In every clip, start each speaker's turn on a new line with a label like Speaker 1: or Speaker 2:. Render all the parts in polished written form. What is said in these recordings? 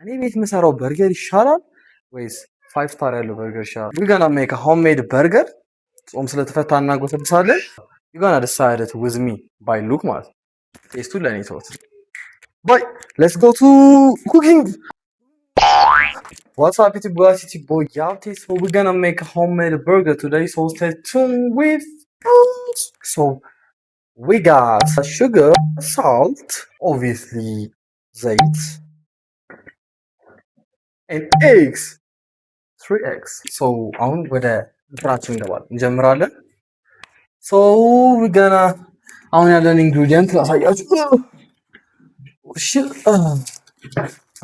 Speaker 1: እኔ ቤት የምሰራው በርገር ይሻላል ወይስ 5 ስታር ያለው በርገር ይሻላል? we gonna make a homemade burger ጾም ስለተፈታ እናጎሰብሳለን። you gonna decide it with me by look ማለት ቴስቱ ለኔ ተውት። boy let's go to cooking. What's up, it's boy, it's boy Yauti. So we're gonna make a homemade burger today, so stay tuned with us. So we got sugar, salt, obviously zait, and eggs. 3 eggs. So አሁን ወደ እንትናችን እንገባለን እንጀምራለን። So we're gonna አሁን ያለን ኢንግሪዲየንት ላሳያችሁ።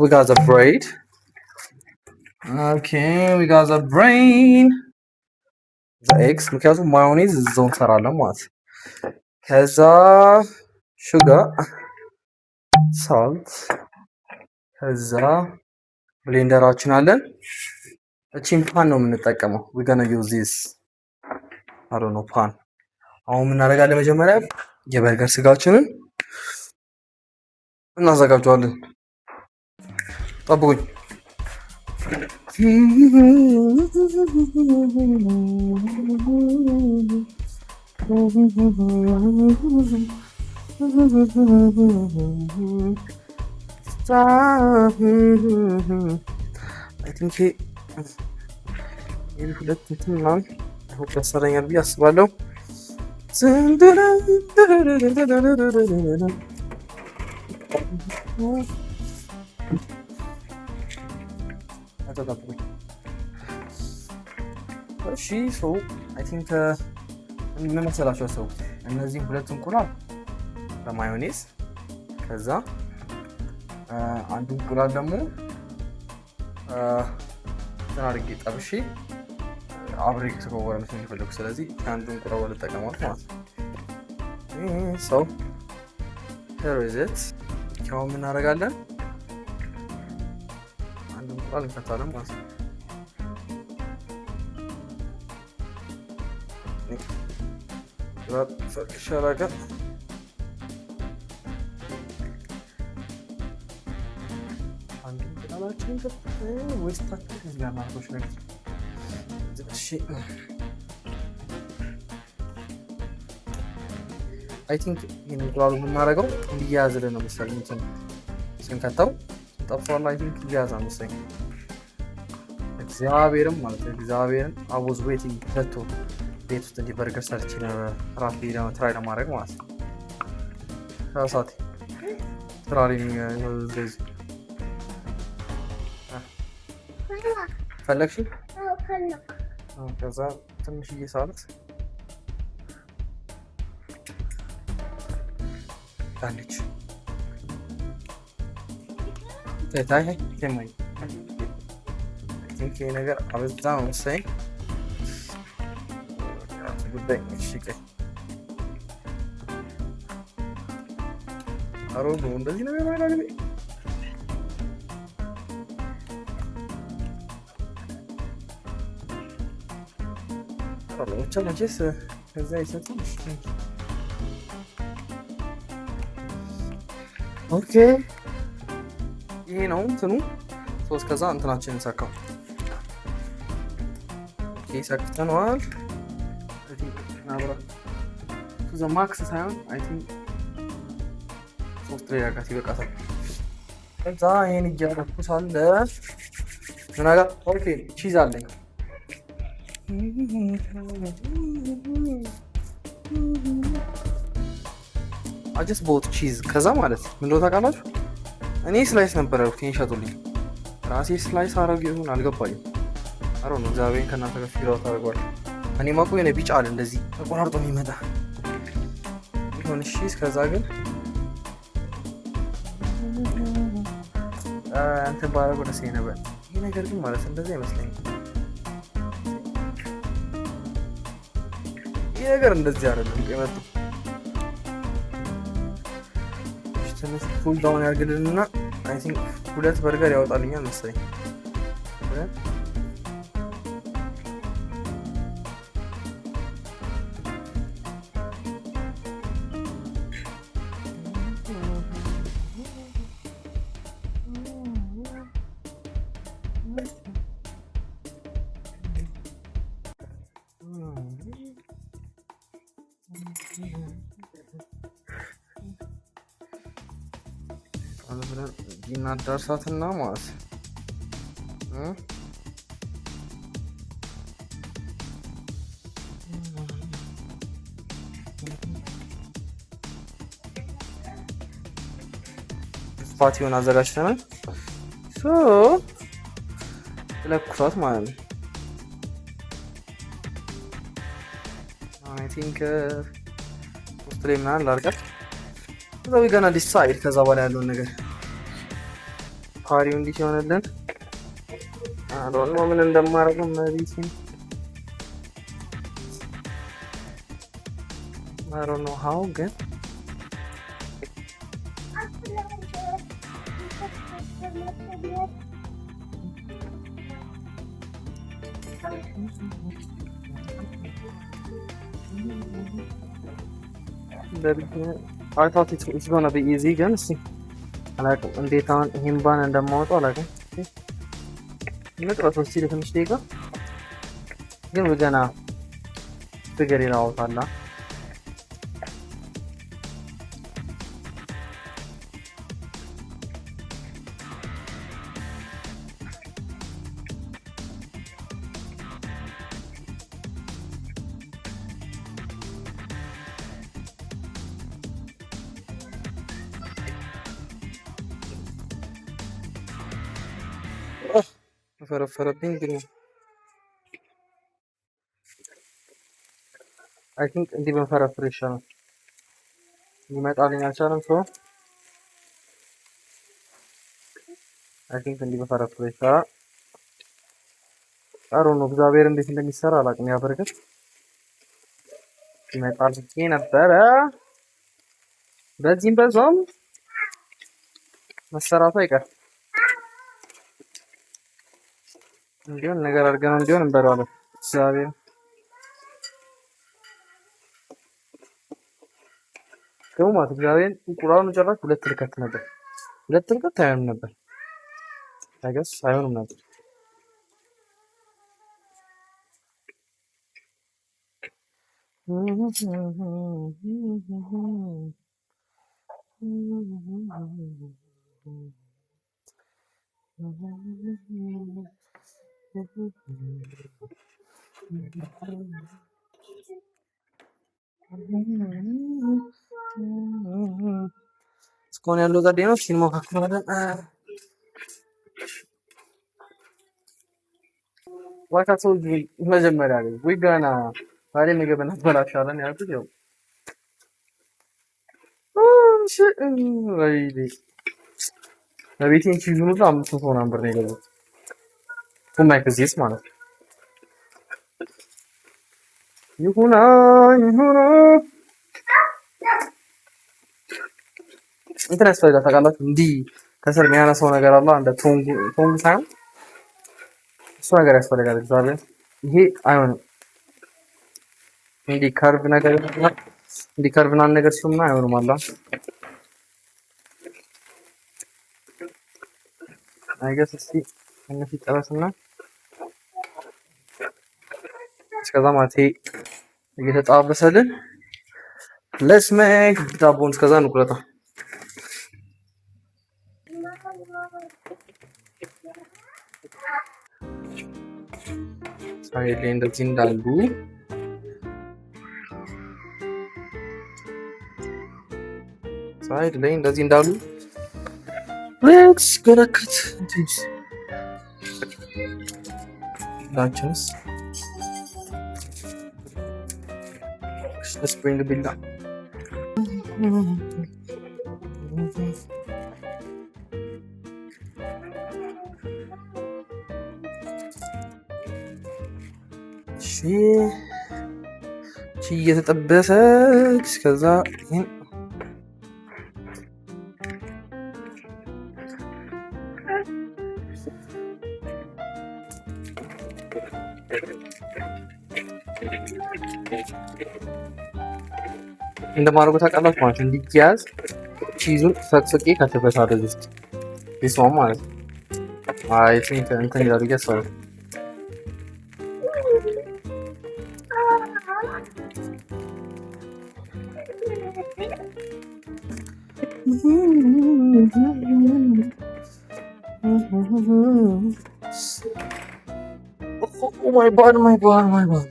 Speaker 1: We got the bread. Okay, we got the brain. The eggs. ምክንያቱም ማዮኔዝ እዛው እንሰራለን ማለት ከዛ sugar, salt, ከዛ ብሌንደራችን አለን። እቺን ፓን ነው የምንጠቀመው። we gonna use this I don't know pan. አሁን ምን እናደርጋለን? መጀመሪያ የበርገር ስጋችንን እናዘጋጀዋለን። ጠብቁኝ። I think ይሄ ሁለት እንትን ምናምን ሆፕ ያሰራኛል ብዬ አስባለሁ። እሺ ሶ አይ ቲንክ ምን መሰላችሁ ሰው እነዚህ ሁለት እንቁላል በማዮኔዝ ከዛ አንዱ እንቁላል ደግሞ ተናርጌ ጠብሼ አብሬ ከሰጎወረ ነው የሚፈልገው። ስለዚህ አንዱ እንቁላል ልጠቀማት ማለት ነው። ሶ here is it. ያው ምን እናደርጋለን? አንዱ እንቁላል እንከታለን ማለት ነው። ሸራጋ አንዱ እንቁላላችን ወስታችን ከዚህ ጋር ማርኮች ነው። እሺ አይ ቲንክ ይሄን እንቁላሉ የምናደርገው እንዲያዝልን ነው መሰለኝ። እንትን ስንከተው ጠብሷል። አይ ቲንክ ይያዛል መሰለኝ። እግዚአብሔርም ማለት ነው እግዚአብሔርን I was waiting ለቶ ቤት ውስጥ እንዲህ በርገር ሰርቼ ራሴ ደግሞ ትራይ ለማድረግ ማለት ነው። ከሳት ትራሪ ነው እንደዚህ ፈለግሽ? ከዛ ትንሽ እየሳሉት ታለች ታታይ ተማይ ይሄ ነገር አበዛው መሰለኝ። ጉዳይ እሺ አሮዶ እንደዚህ ነው የሚያደርገው። አሮቻ መቼስ ከዛ ይሰጣል። ኦኬ ይሄ ነው እንትኑ ሶስት ከዛ እንትናችንን ሰካው። ኦኬ ሰክተነዋል። አብራ ከዛ ማክስ ሳይሆን አይ ቲንክ ሶስት ላይ ያጋት ይበቃታል። ከዛ ይሄን እያደረኩት አለ ምን አጋ ኦኬ ቺዝ አለኝ። I just bought cheese ከዛ ማለት ምን እንደው ታውቃላችሁ እኔ ስላይስ ነበር ያልኩት ይሸጡልኝ ራሴ ስላይስ አረግ ይሁን አልገባኝም። አሮ ነው እግዚአብሔር ከእናንተ ጋር ፊራው ታደርጓል። እኔ ማቆ የኔ ቢጫ አለ እንደዚህ ተቆራርጦ የሚመጣ ይሁን። እሺ እስከዛ ግን አንተ ባረጎ ደስ ነበር። ይሄ ነገር ግን ማለት እንደዚህ አይመስለኝም። ይሄ ነገር እንደዚህ አይደለም የመጣው። ትንሽ ፉል ዳውን ያርግልንና አይ ቲንክ ሁለት በርገር ያወጣልኛል መሰለኝ። ብለን እናዳርሳትና ማለት ፓቲውን አዘጋጅተናል። ለኩሳት ማለት ነው። አይ ቲንክ ውስጥ ላይ ምናምን ላድርጋት። ከዛ ዊ ገና ዲሳይድ ከዛ በኋላ ያለውን ነገር ፓሪው እንዲህ ሲሆንልን አሁን ምን እንደማደርገው መሪሲን I don't know how ግን I thought it's gonna be easy ግን እስኪ አላውቅም እንዴት አሁን ይሄን ባን እንደማወጣው አላውቅም። መቅረጽ እስኪ ለትንሽ ደቂቃ ግን ገና ፍገር ይላውታላ ፈረፈረብኝ ግን አይ ቲንክ እንዲህ በፈረፈረ ይሻላል። ይመጣልኝ አልቻለም ሰው አይ ቲንክ እንዲህ በፈረፈረ ይሻላል። አሮ ነው እግዚአብሔር እንዴት እንደሚሰራ አላውቅም። ያበረከት ይመጣልኝ ነበረ በዚህም በዛም መሰራቱ አይቀር እንዲሆን ነገር አድርገን እንዲሆን እንበለዋለን። እግዚአብሔር ደግሞ ማለት እግዚአብሔር እንቁላሉን ጨራሽ ሁለት ልከት ነበር። ሁለት ልከት አይሆንም ነበር አይገስ አይሆንም ነበር። እስካሁን ያለው ዘዴ ነው። ሲንሞካክራለን ዋካቶ መጀመሪያ ላይ ወይ ገና ታዲያ ምግብ እናበላሻለን ያልኩት ያው ለቤቴን ቺዙን ሁሉ 500 ነበር ነው የገዛሁት። ሁማይ ከዚህስ ማለት ይሁና እንትን ያስፈልጋል ታውቃላችሁ። እንዲህ ከስር የሚያነሳው ነገር አለ እንደ ቶንግ ሳይሆን እሱ ነገር ያስፈልጋል። እግዚአብሔር ይሄ አይሆንም። እንዲህ ከርቭ ነገር እንዲህ ከርቭ ምናምን ነገር ሲሆን አይሆንም አላ አይገስ እስኪ እነሱ ይጨረስና እስከዛ ማለት እየተጣበሰልን let's make ዳቦን እስከዛ እንቁረጣ ሳይድ ላይ እንደዚህ እንዳሉ ሳይድ ላይ እንደዚህ እንዳሉ let's ገረከት እንዴስ ላንችስ let's bring the bill down ቺ እየተጠበሰች ከዛ እንደማረጉ ታውቃላችሁ ማለት እንዲያዝ ቺዙን ፈቅፍቄ ከተበታለች ውስጥ ዲስዋን ማለት ነው። አይ ቲንክ እንትን ይላል ይገሳል Oh my god, my god, my god.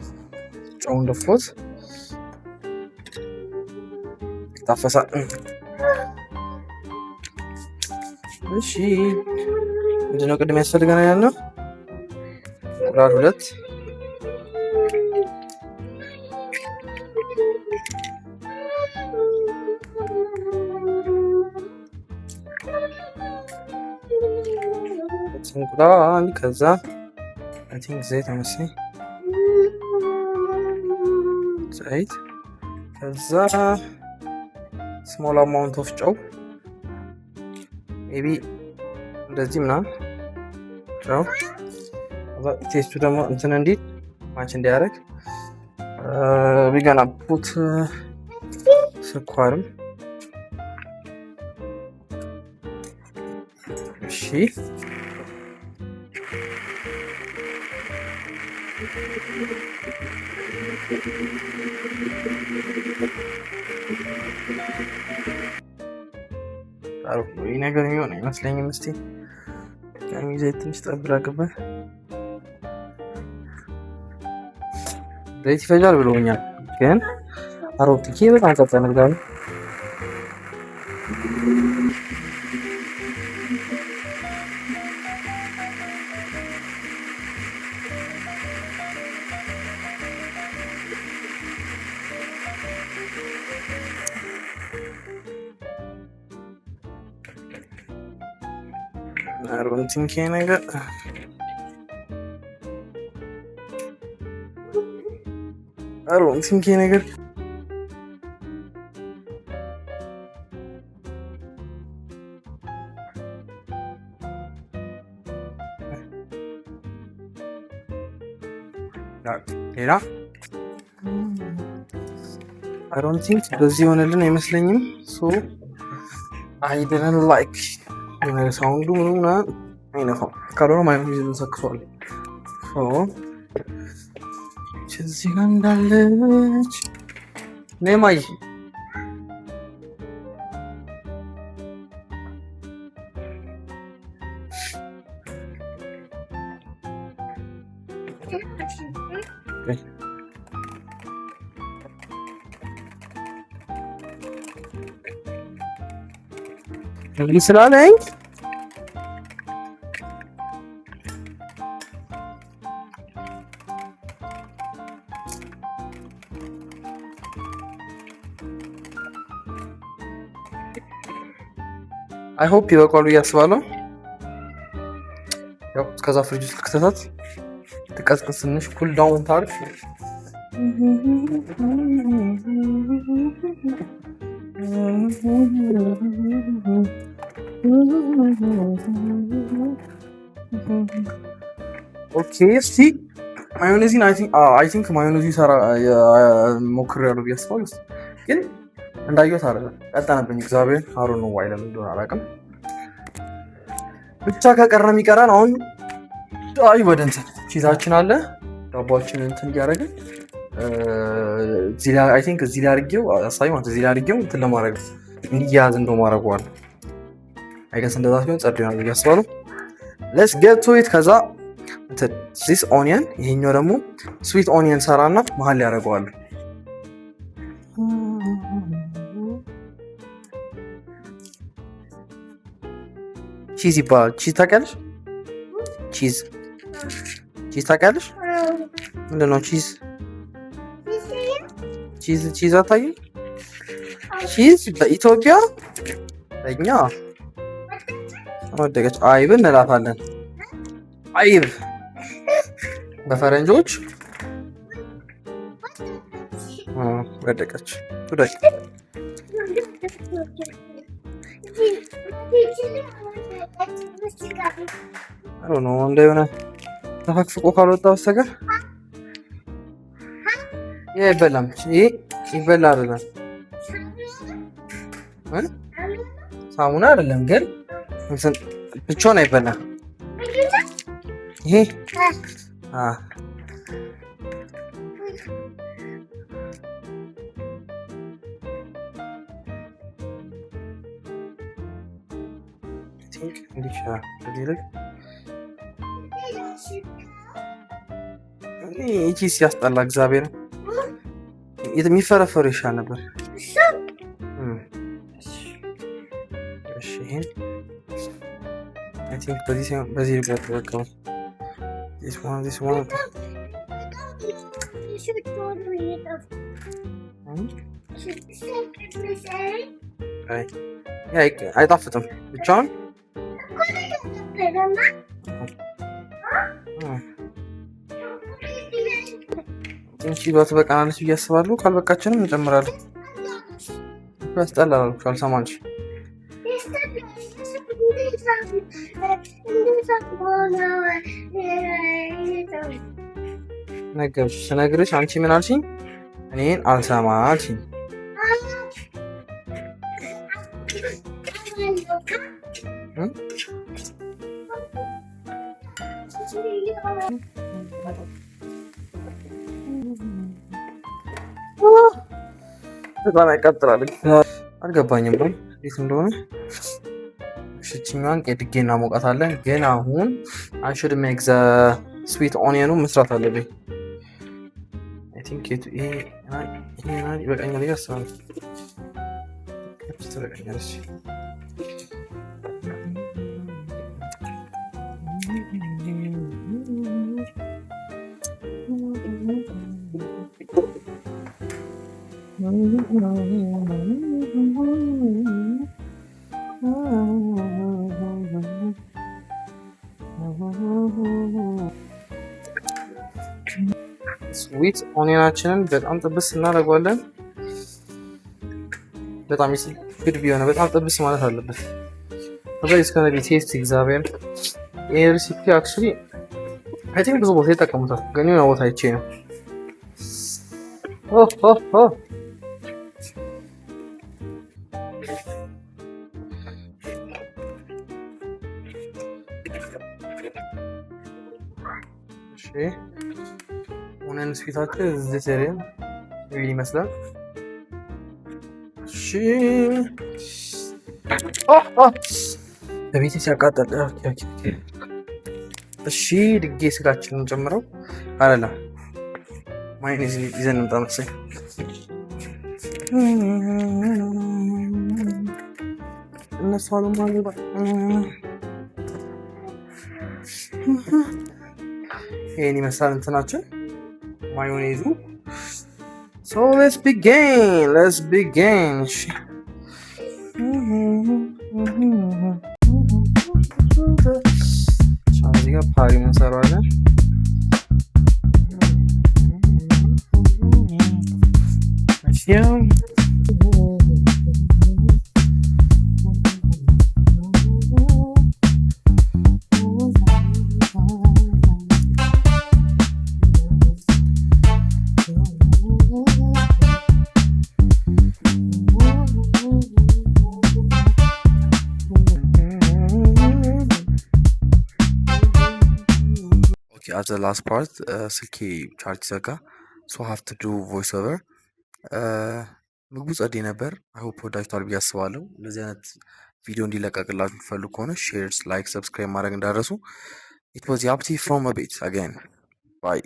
Speaker 1: ጨውን ደፎት ታፈሳ። እሺ ምንድነው ቅድም ያስፈልገናል ያልነው? እንቁላል 2 እንቁላል ከዛ አይ ቲንክ ዘይት መሰለኝ ዘይት ከዛ ስሞል አማውንት ኦፍ ጨው ሜቢ እንደዚህ ምናምን ጨው ቴስቱ ደግሞ እንትን እንዲል ማች እንዲያደርግ ቢገና ፑት ስኳርም እሺ ይህ ነገር የሚሆን አይመስለኝም። እስኪ ዘይት ትንሽ ጠብላቅበት። ዘይት ይፈጃል ብሎኛል፣ ግን አሮቲኬ በጣም ጸጸነግዳሉ። I don't think ነገር ነገር ሌላ I don't think በዚህ ሆነልን አይመስለኝም። ሶ I didn't like ሳውንዱ ምኑና አይነፋም። ካልሆነ ማዮኔዝ እንሰክሷል። እዚህ ጋር እንዳለች ነማይ እንግዲህ ስላለኝ አይ ሆፕ ይበቃሉ እያስባለሁ። ያው እስከዛ ፍሪጅ ውስጥ ከተታት ትቀዝቅዝ ትንሽ ኩል ዳውን ታርፍ። ኦኬ እስቲ ማዮኔዚን አይ ቲንክ ማዮኔዚ ሰራ ሞክሬያለሁ እያስባለሁ፣ ግን እንዳየሁት አይደለም ቀጠነብኝ። እግዚአብሔር አሮ ነው ዋይ ለምን እንደሆነ አላውቅም። ብቻ ከቀረ የሚቀረን አሁን አይ ወደ እንትን ቺዛችን አለ ዳቦአችን እንትን እያደረግን እዚህ ላይ አይ ቲንክ እዚህ ላይ አድርጌው አሳይ ማለት እዚህ ላይ አድርጌው እንትን ለማድረግ እንዲያዝ እንደው ማድረጓል። አይገስ እንደዛ ሲሆን ጸድ ይሆናል ብዬ አስባለሁ። ሌትስ ጌት ቱ ኢት። ከዛ እንትን ዚስ ኦኒየን ይሄኛው ደግሞ ስዊት ኦኒየን ሰራና መሀል ያደርገዋል። ቺዝ ይባላል። ቺዝ ታውቂያለሽ? ቺዝ ታውቂያለሽ? ምንድን ነው ቺዝ? ቺዝ አታውቂም? ቺዝ በኢትዮጵያ እኛ ወደቀች አይብ እንላታለን። አይብ በፈረንጆች ወደቀች ወደቀች። አሮ ነው እንደሆነ ተፈቅፍቆ ካልወጣ በስተቀር ይሄ አይበላም። ይሄ ይበላ አይደለም ሳሙና አይደለም፣ ግን ብቻውን አይበላም። ይሄ ቲንክ እንዲህ ይሻላል። እዚህ ላይ እኔ ይቺ ሲያስጠላ እግዚአብሔር የሚፈረፈሩ ይሻል ነበር። እሺ ይሄን አይ ቲንክ በዚህ ልበቀው this one አይጣፍጥም ብቻውን ትንሽ በትበቃናለች ብዬ አስባለሁ። ካልበቃችንም እንጨምራለን። ያስጠላል አልኩሽ አልሰማንሽ። ነገርኩሽ ስነግርሽ አንቺ ምን አልሽኝ? እኔን አልሰማ አልሽኝ። በጣም ያቃጥላል። አልገባኝም ነው እንዴት እንደሆነ። ሽችኛዋን ቀድጌ እናሞቃታለን። ግን አሁን I should make the sweet onion መስራት አለብኝ። I think ይሄ ይበቃኛል ብዬ አስባለሁ። ትበቃኛለች። ስዊት ኦኒየናችንን በጣም ጥብስ እናደርገዋለን። በጣም ግድ ቢሆነ በጣም ጥብስ ማለት አለበት። ከዛ እስከነቢ ቴስት እግዚአብሔር ይሄ ሬሲፒ አክቹሊ አይ ቲንክ ብዙ ቦታ ይጠቀሙታል፣ ግን የሆነ ቦታ አይቼ ነው። ኦኒየን ስዊታችን እዚህ ሴሪየም ይመስላል። እሺ በቤቴ ሲያቃጠል። እሺ ድጌ ስጋችንን ጨምረው አለላ ማይኔዝ ይዘን እንምጣ መሰለኝ። እነሱ አሉ ማለት ይሄን ይመስላል እንትናችን ማዮኔዙ። So let's begin. እዚህ ጋር ፓሪ እንሰራዋለን። At the last part ስልኬ ቻርጅ ዘጋ። so have to do voice over ምግቡ ጸዴ ነበር። አይ ሆፕ ወዳጅቷል ብዬ አስባለሁ። እንደዚህ አይነት ቪዲዮ እንዲለቀቅላችሁ የምትፈልጉ ከሆነ ሼር፣ ላይክ፣ ሰብስክራይብ ማድረግ እንዳረሱ። it was Yapti from a bit again. Bye.